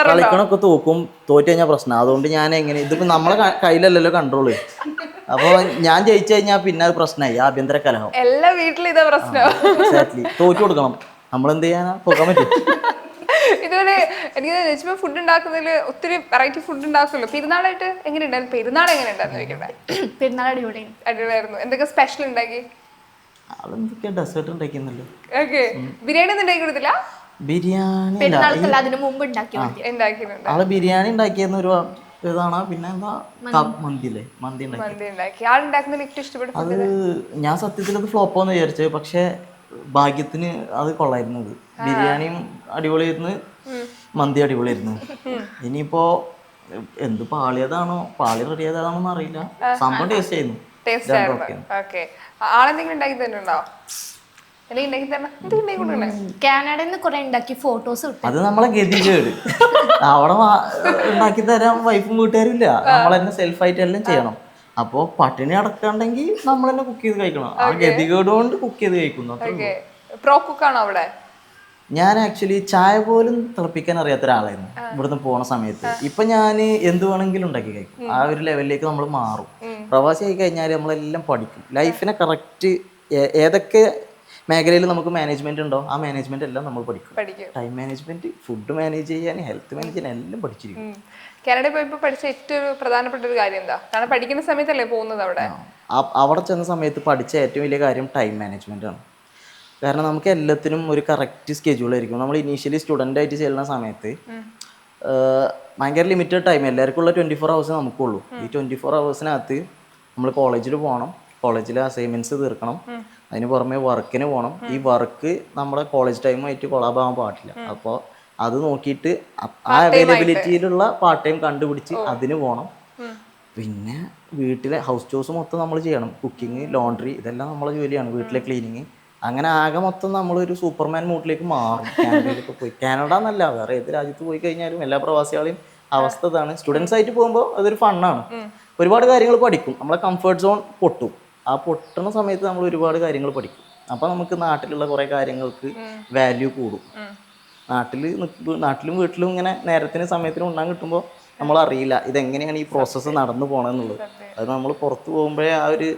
കളിക്കണൊക്കെ തോക്കും, തോറ്റു കഴിഞ്ഞാൽ പ്രശ്നം. അതുകൊണ്ട് ഞാൻ എങ്ങനെ, ഇതിപ്പോ നമ്മളെ കയ്യിലല്ലല്ലോ കൺട്രോള്. അപ്പൊ ഞാൻ ജയിച്ചു കഴിഞ്ഞാൽ പിന്നെ അത് പ്രശ്നമായി, ആഭ്യന്തര കലഹം. എല്ലാ വീട്ടിലും ഇതാ പ്രശ്നം. എക്സാക്ട്ലി, തോറ്റു കൊടുക്കണം. നമ്മളെന്ത് ചെയ്യാനാ, തോക്കാൻ പറ്റും. ഇതുപോലെ എനിക്ക് ഫുഡ് ഉണ്ടാക്കുന്നതിൽ ഒത്തിരി വെറൈറ്റി ഫുഡ് ഉണ്ടാക്കുമല്ലോ. പെരുന്നാളായിട്ട് എങ്ങനെയുണ്ടായിരുന്നു? പെരുന്നാൾ എങ്ങനെയുണ്ടായിരുന്നു ചോദിക്കട്ടെ. പെരുന്നാൾ അടിപൊളിയായിരുന്നു. എന്തൊക്കെ സ്പെഷ്യൽ ഉണ്ടാക്കി? അതെന്തൊക്കെയാ ഡെസേർട്ട് ഉണ്ടാക്കിയെന്നല്ലോ. ഓക്കെ, ബിരിയാണി ഒന്നും ഉണ്ടാക്കി കൊടുത്തില്ല? ബിരിയാണി അതിന് മുമ്പ് ഉണ്ടാക്കിയിട്ടുണ്ട്. ആള് ബിരിയാണി ഉണ്ടാക്കിയെന്ന് ഒരു ഇതാണ്. പിന്നെ എന്താ, മന്തിയില്ലേ, മന്തി ഉണ്ടാക്കി. ആളുണ്ടാക്കുന്നതിൽ ഏറ്റവും ഇഷ്ടപ്പെട്ട അത് ഞാൻ സത്യത്തിൽ അത് ഫ്ലോപ്പാന്ന് വിചാരിച്ചത്. പക്ഷെ ഭാഗ്യത്തിന് അത് കൊള്ളായിരുന്നത്. ബിരിയാണിയും അടിപൊളിയായിരുന്നു, മന്തി അടിപൊളിയായിരുന്നു. ഇനിയിപ്പോ എന്ത് പാളിയതാണോ പാളി റെഡിയായതാണോന്ന് അറിയില്ല, സംഭവം ടേസ്റ്റ് ആയിരുന്നു. ആളെന്തെങ്കിലും ഉണ്ടാക്കി തരുന്നുണ്ടോ? കാനഡയിൽ നിന്ന് കുറെ ഉണ്ടാക്കി ഫോട്ടോസ്. അത് നമ്മളെ ഗതികേട്. അവിടെ ഉണ്ടാക്കി തരാൻ വൈഫും വീട്ടുകാരും ഇല്ല, നമ്മൾ തന്നെ സെൽഫായിട്ട് എല്ലാം ചെയ്യണം. അപ്പോൾ പട്ടിണി അടക്കണ്ടെങ്കിൽ നമ്മൾ തന്നെ കുക്ക് ചെയ്ത് കഴിക്കണം. ആ ഗതികേട് കൊണ്ട് കുക്ക് ചെയ്ത് കഴിക്കുന്നു. പ്രോ കുക്കാണോ അവിടെ? ഞാൻ ആക്ച്വലി ചായ പോലും തിളപ്പിക്കാൻ അറിയാത്ത ഒരാളായിരുന്നു ഇവിടുന്ന് പോണ സമയത്ത്. ഇപ്പൊ ഞാൻ എന്ത് വേണമെങ്കിലും ഉണ്ടാക്കി കഴിക്കും. ആ ഒരു ലെവലിലേക്ക് നമ്മൾ മാറും. പ്രവാസി ആയി കഴിഞ്ഞാൽ നമ്മളെല്ലാം പഠിക്കും. ലൈഫിനെ കറക്റ്റ് ഏതൊക്കെ മേഖലയിൽ നമുക്ക് മാനേജ്മെന്റ് ഉണ്ടോ ആ മാനേജ്മെന്റ് എല്ലാം നമ്മൾ പഠിക്കും. ടൈം മാനേജ്മെന്റ്, ഫുഡ് മാനേജ് ചെയ്യാൻ, ഹെൽത്ത് മാനേജ് ചെയ്യാൻ എല്ലാം പഠിച്ചിരിക്കും. കാനഡയിൽ പോയപ്പോൾ പഠിച്ച ഏറ്റവും പ്രധാനപ്പെട്ട ഒരു കാര്യം എന്താ? കാരണം പഠിക്കുന്ന സമയത്തല്ലേ പോകുന്നത് അവിടെ. അവിടെ ചെന്ന സമയത്ത് പഠിച്ച ഏറ്റവും വലിയ കാര്യം ടൈം മാനേജ്മെന്റ് ആണ്. കാരണം നമുക്ക് എല്ലാത്തിനും ഒരു കറക്റ്റ് സ്കെഡ്യൂൾ ആയിരിക്കും. നമ്മൾ ഇനീഷ്യലി സ്റ്റുഡൻ്റ് ആയിട്ട് ചെല്ലുന്ന സമയത്ത് ഭയങ്കര ലിമിറ്റഡ് ടൈം, എല്ലാവർക്കും ഉള്ള 24 hours നമുക്കുള്ളൂ. ഈ 24 hours നമ്മൾ കോളേജിൽ പോകണം, കോളേജിലെ അസൈൻമെൻറ്റ്സ് തീർക്കണം, അതിന് പുറമെ വർക്കിന് പോകണം. ഈ വർക്ക് നമ്മുടെ കോളേജ് ടൈമായിട്ട് കൊളാബാകാൻ പാടില്ല. അപ്പോൾ അത് നോക്കിയിട്ട് ആ അവൈലബിലിറ്റിയിലുള്ള പാർട്ട് ടൈം കണ്ടുപിടിച്ച് അതിന് പോകണം. പിന്നെ വീട്ടിലെ ഹൗസ് ചോഴ്സ് മൊത്തം നമ്മൾ ചെയ്യണം. കുക്കിംഗ്, ലോണ്ട്രി, ഇതെല്ലാം നമ്മളെ ജോലിയാണ്. വീട്ടിലെ ക്ലീനിങ്, അങ്ങനെ ആകെ മൊത്തം നമ്മളൊരു സൂപ്പർമാൻ മൂഡിലേക്ക് മാറും. കാനഡയിലൊക്കെ പോയി, കാനഡ എന്നല്ല വേറെ ഏത് രാജ്യത്ത് പോയി കഴിഞ്ഞാലും എല്ലാ പ്രവാസികളെയും അവസ്ഥ ഇതാണ്. സ്റ്റുഡൻസ് ആയിട്ട് പോകുമ്പോൾ അതൊരു ഫണ്ണാണ്. ഒരുപാട് കാര്യങ്ങൾ പഠിക്കും. നമ്മളെ കംഫർട്ട് സോൺ പൊട്ടും. ആ പൊട്ടുന്ന സമയത്ത് നമ്മൾ ഒരുപാട് കാര്യങ്ങൾ പഠിക്കും. അപ്പോൾ നമുക്ക് നാട്ടിലുള്ള കുറേ കാര്യങ്ങൾക്ക് വാല്യൂ കൂടും. നാട്ടിലും വീട്ടിലും ഇങ്ങനെ നേരത്തിന് സമയത്തിന് ഉണ്ണാൻ കിട്ടുമ്പോൾ നമ്മളറിയില്ല ഇതെങ്ങനെയാണ് ഈ പ്രോസസ്സ് നടന്നു പോകണമെന്നുള്ളത്. അത് നമ്മൾ പുറത്ത് പോകുമ്പോഴേ ആ ഒരു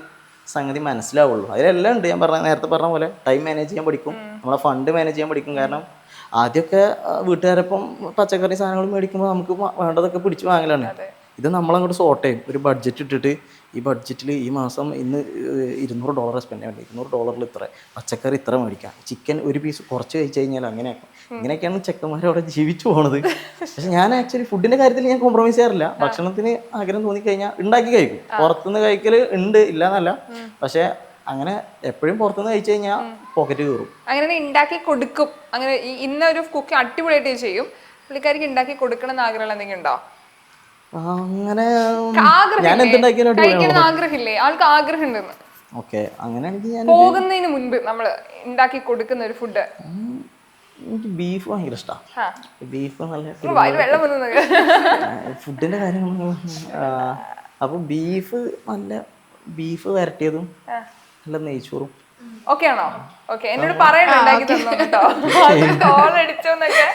സംഗതി മനസ്സിലാവുള്ളൂ. അതിലെല്ലാം ഉണ്ട്. ഞാൻ നേരത്തെ പറഞ്ഞ പോലെ ടൈം മാനേജ് ചെയ്യാൻ പഠിക്കും, നമ്മളെ ഫണ്ട് മാനേജ് ചെയ്യാൻ പഠിക്കും. കാരണം ആദ്യമൊക്കെ വീട്ടുകാരൊപ്പം പച്ചക്കറി സാധനങ്ങൾ മേടിക്കുമ്പോൾ നമുക്ക് വേണ്ടതൊക്കെ പിടിച്ച് വാങ്ങലാണ്. ഇത് നമ്മളങ്ങോട്ട് സോർട്ട് ചെയ്യും. ഒരു ബഡ്ജറ്റ് ഇട്ടിട്ട് ഈ ബഡ്ജറ്റിൽ ഈ മാസം ഇന്ന് $200 സ്പെൻഡ് ചെയ്യാൻ പറ്റും, $200 ഇത്ര, പച്ചക്കറി ഇത്ര മേടിക്കാം, ചിക്കൻ ഒരു പീസ് കുറച്ച് കഴിച്ച് കഴിഞ്ഞാൽ അങ്ങനെയൊക്കെ. ഇങ്ങനെയൊക്കെയാണ് ചെക്കന്മാർ അവിടെ ജീവിച്ചു പോണത്. പക്ഷെ ഞാൻ ആക്ച്വലി ഫുഡിൻ്റെ കാര്യത്തിൽ ഞാൻ കോംപ്രമൈസ് ചെയ്യാറില്ല. ഭക്ഷണത്തിന് ആഗ്രഹം തോന്നിക്കഴിഞ്ഞാൽ ഉണ്ടാക്കി കഴിക്കും. പുറത്തുനിന്ന് കഴിക്കൽ ഉണ്ട്, ഇല്ല എന്നല്ല. പക്ഷെ അങ്ങനെ എപ്പോഴും പുറത്തുനിന്ന് കഴിച്ചു കഴിഞ്ഞാൽ പോക്കറ്റ് കയറും. അങ്ങനെ ഉണ്ടാക്കി കൊടുക്കും. അങ്ങനെ ഇന്നൊരു കുക്ക് അടിപൊളിയായിട്ട് ചെയ്യും, പുള്ളിക്കാരിക്ക് ഉണ്ടാക്കി കൊടുക്കണം എന്ന് ആഗ്രഹം എന്തെങ്കിലും ഉണ്ടോ? അങ്ങനെ ഞാൻ എന്തുണ്ടാക്കിയാലും ആഗ്രഹമില്ലേ ആൾക്ക്? ആഗ്രഹം ഉണ്ടെന്ന്. ഓക്കെ, അങ്ങനെയാണെങ്കിൽ ഞാൻ പോകുന്നതിന് മുൻപ് നമ്മൾ ഉണ്ടാക്കി കൊടുക്കുന്ന ഒരു ഫുഡ്. എനിക്ക് ബീഫ് ഭയങ്കര ഇഷ്ടമാണ്. ബീഫ് നല്ല ഫുഡിന്റെ കാര്യങ്ങൾ. അപ്പോൾ ബീഫ് വരട്ടിയതും നല്ല നെയ്ച്ചോറും. ഓക്കെ ആണോ? ഓക്കെ, എന്നോട് പറയണോ ഉണ്ടാക്കി തന്നോ കേട്ടോ. കോൾ അടിച്ചോന്നൊക്കെ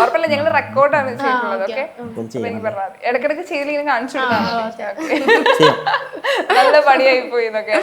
ഉറപ്പല്ല, ഞങ്ങൾ റെക്കോർഡാണ് ചെയ്തിട്ടുള്ളത്. ഓക്കെ, എനിക്ക് പറഞ്ഞാൽ മതി. ഇടക്കിടക്ക് ചെയ്തിങ്ങനെ കാണിച്ചു കൊടുത്താൽ നല്ല പണിയായി പോയി എന്നൊക്കെ.